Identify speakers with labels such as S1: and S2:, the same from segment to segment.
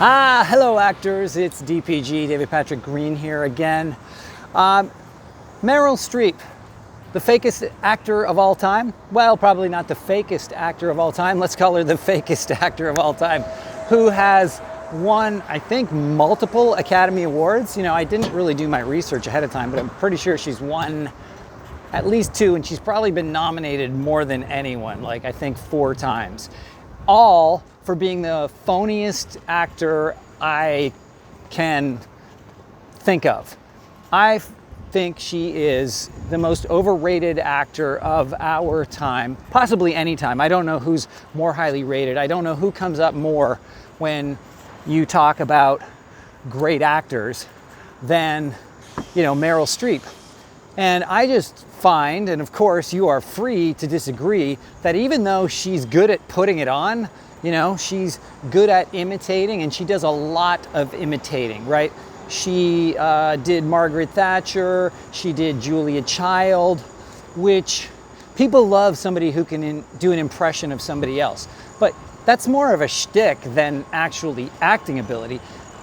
S1: Hello actors, it's DPG, David Patrick Green here again. Meryl Streep, the fakest actor of all time. Well, probably not the fakest actor of all time. Let's call her the fakest actor of all time, who has won, I think, multiple Academy Awards. You know, I didn't really do my research ahead of time, but I'm pretty sure she's won at least 2, and she's probably been nominated more than anyone, like I think 4 times. All for being the phoniest actor I can think of. I think she is the most overrated actor of our time, possibly any time. I don't know who's more highly rated. I don't know who comes up more when you talk about great actors than, you know, Meryl Streep. And I just find, and of course you are free to disagree, that even though she's good at putting it on, you know, she's good at imitating, and she does a lot of imitating, right? She did Margaret Thatcher, she did Julia Child, which people love somebody who can do an impression of somebody else. But that's more of a shtick than actually acting ability.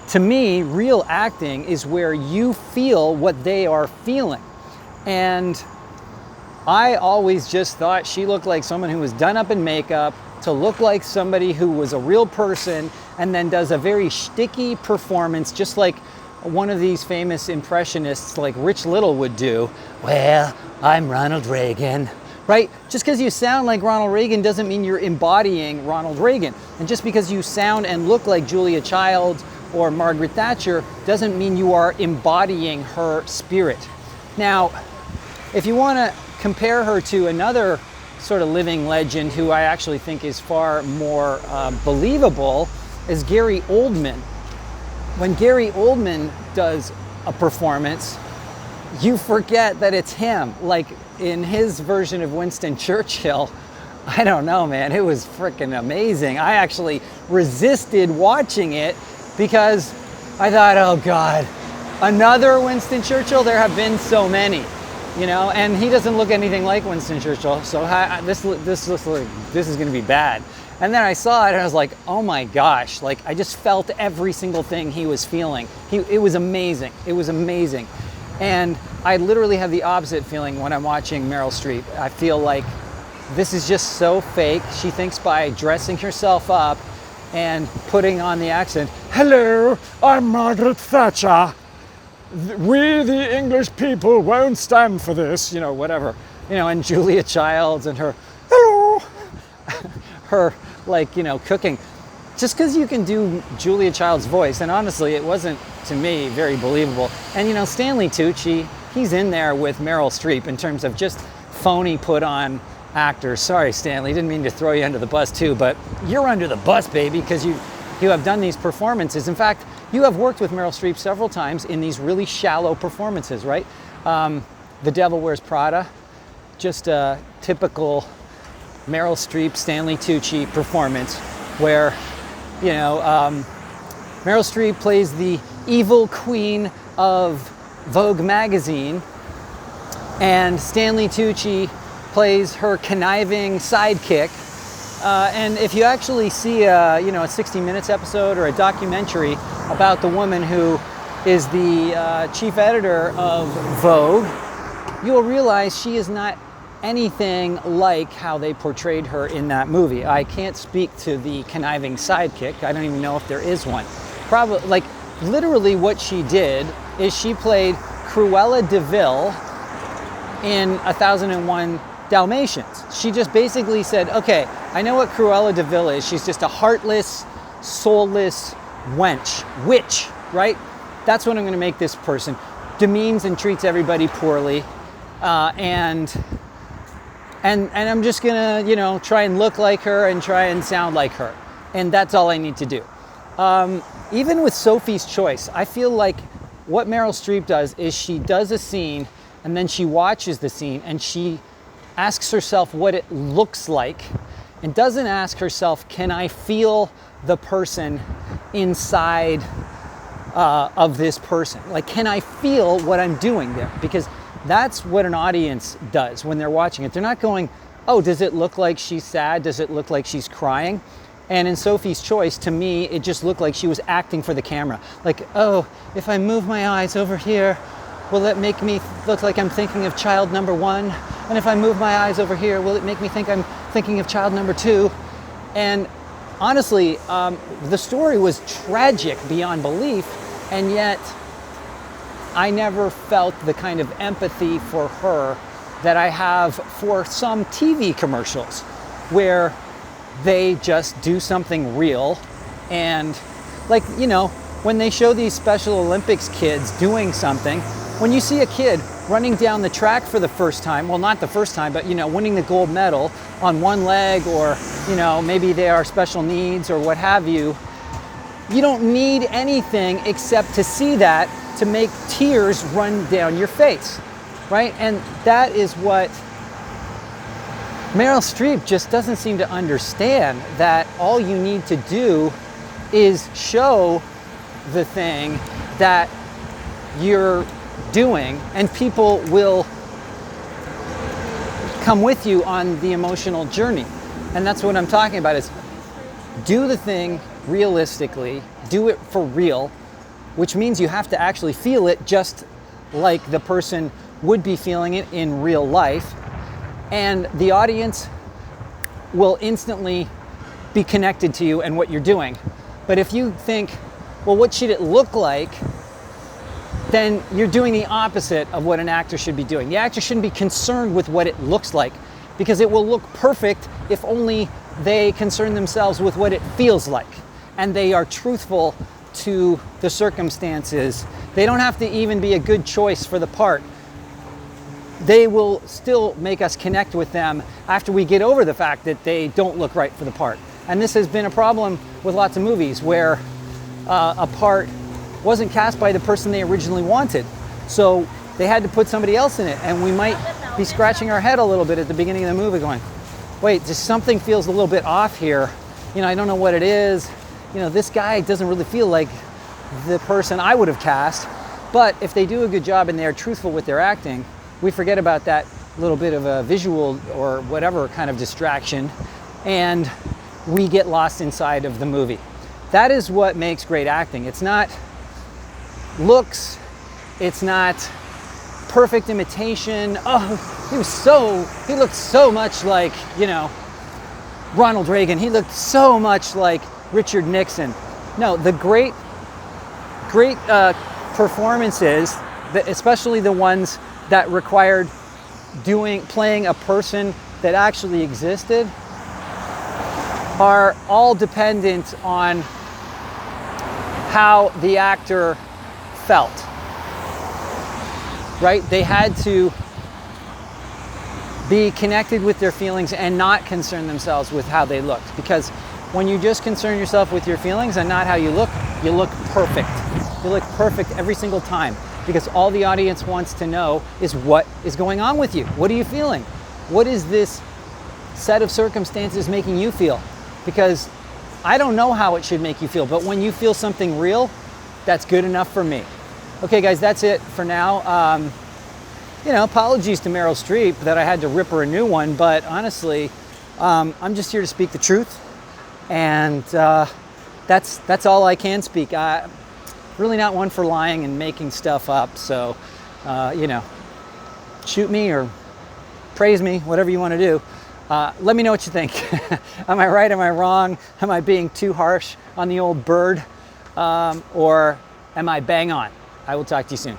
S1: To me, real acting is where you feel what they are feeling. And I always just thought she looked like someone who was done up in makeup to look like somebody who was a real person, and then does a very shticky performance, just like one of these famous impressionists like Rich Little would do. Well, I'm Ronald Reagan, right? Just because you sound like Ronald Reagan doesn't mean you're embodying Ronald Reagan. And just because you sound and look like Julia Child or Margaret Thatcher doesn't mean you are embodying her spirit. Now, if you want to compare her to another sort of living legend who I actually think is far more believable, is Gary Oldman. When Gary Oldman does a performance, you forget that it's him. Like in his version of Winston Churchill, I don't know, man, it was freaking amazing. I actually resisted watching it because I thought, oh God, another Winston Churchill? There have been so many. You know, and he doesn't look anything like Winston Churchill, so this looks like this is going to be bad. And then I saw it, and I was like, oh my gosh! Like I just felt every single thing he was feeling. It was amazing. It was amazing, and I literally have the opposite feeling when I'm watching Meryl Streep. I feel like this is just so fake. She thinks by dressing herself up and putting on the accent, "Hello, I'm Margaret Thatcher. We, the English people, won't stand for this," you know, whatever. You know, and Julia Childs and her, hello, her, like, you know, cooking. Just because you can do Julia Child's voice, and honestly, it wasn't, to me, very believable. And, you know, Stanley Tucci, he's in there with Meryl Streep in terms of just phony put on actors. Sorry, Stanley, didn't mean to throw you under the bus too, but you're under the bus, baby, because you have done these performances. In fact, you have worked with Meryl Streep several times in these really shallow performances, right? The Devil Wears Prada, just a typical Meryl Streep, Stanley Tucci performance where, you know, Meryl Streep plays the evil queen of Vogue magazine, and Stanley Tucci plays her conniving sidekick. And if you actually see a 60 Minutes episode or a documentary about the woman who is the chief editor of Vogue, you will realize she is not anything like how they portrayed her in that movie. I can't speak to the conniving sidekick. I don't even know if there is one. Probably, like, literally what she did is she played Cruella de Vil in 1001 Dalmatians. She just basically said, okay, I know what Cruella de Vil is. She's just a heartless, soulless witch, right? That's what I'm going to make this person. Demeans and treats everybody poorly, and I'm just going to, you know, try and look like her and try and sound like her, and that's all I need to do. Even with Sophie's Choice, I feel like what Meryl Streep does is she does a scene, and then she watches the scene, and she asks herself what it looks like, and doesn't ask herself, can I feel the person inside of this person? Like, can I feel what I'm doing there? Because that's what an audience does when they're watching it. They're not going, oh, does it look like she's sad? Does it look like she's crying? And in Sophie's Choice, to me, it just looked like she was acting for the camera. Like, oh, if I move my eyes over here, will it make me look like I'm thinking of child number 1? And if I move my eyes over here, will it make me think I'm thinking of child number 2? And honestly, the story was tragic beyond belief, and yet I never felt the kind of empathy for her that I have for some TV commercials where they just do something real. And like, you know, when they show these Special Olympics kids doing something, when you see a kid running down the track for the first time, well, not the first time, but, you know, winning the gold medal on one leg, or, you know, maybe they are special needs or what have you, you don't need anything except to see that to make tears run down your face, right? And that is what Meryl Streep just doesn't seem to understand, that all you need to do is show the thing that you're doing, and people will come with you on the emotional journey. And that's what I'm talking about, is do the thing realistically, do it for real, which means you have to actually feel it just like the person would be feeling it in real life. And the audience will instantly be connected to you and what you're doing. But if you think, well, what should it look like? Then you're doing the opposite of what an actor should be doing. The actor shouldn't be concerned with what it looks like, because it will look perfect if only they concern themselves with what it feels like, and they are truthful to the circumstances. They don't have to even be a good choice for the part. They will still make us connect with them after we get over the fact that they don't look right for the part. And this has been a problem with lots of movies where a part wasn't cast by the person they originally wanted. So they had to put somebody else in it. And we might be scratching our head a little bit at the beginning of the movie going, wait, just something feels a little bit off here. You know, I don't know what it is. You know, this guy doesn't really feel like the person I would have cast. But if they do a good job and they're truthful with their acting, we forget about that little bit of a visual or whatever kind of distraction, and we get lost inside of the movie. That is what makes great acting. It's not looks, it's not perfect imitation. Oh, he looked so much like, you know, Ronald Reagan. He looked so much like Richard Nixon. No, the great performances, especially the ones that required playing a person that actually existed, are all dependent on how the actor felt, right? They had to be connected with their feelings and not concern themselves with how they looked. Because when you just concern yourself with your feelings and not how you look perfect. You look perfect every single time, because all the audience wants to know is what is going on with you. What are you feeling? What is this set of circumstances making you feel? Because I don't know how it should make you feel, but when you feel something real, that's good enough for me. Okay, guys, that's it for now. You know, apologies to Meryl Streep that I had to rip her a new one, but honestly, I'm just here to speak the truth, and that's all I can speak. Really not one for lying and making stuff up, so, you know, shoot me or praise me, whatever you want to do. Let me know what you think. Am I right? Am I wrong? Am I being too harsh on the old bird? Or am I bang on? I will talk to you soon.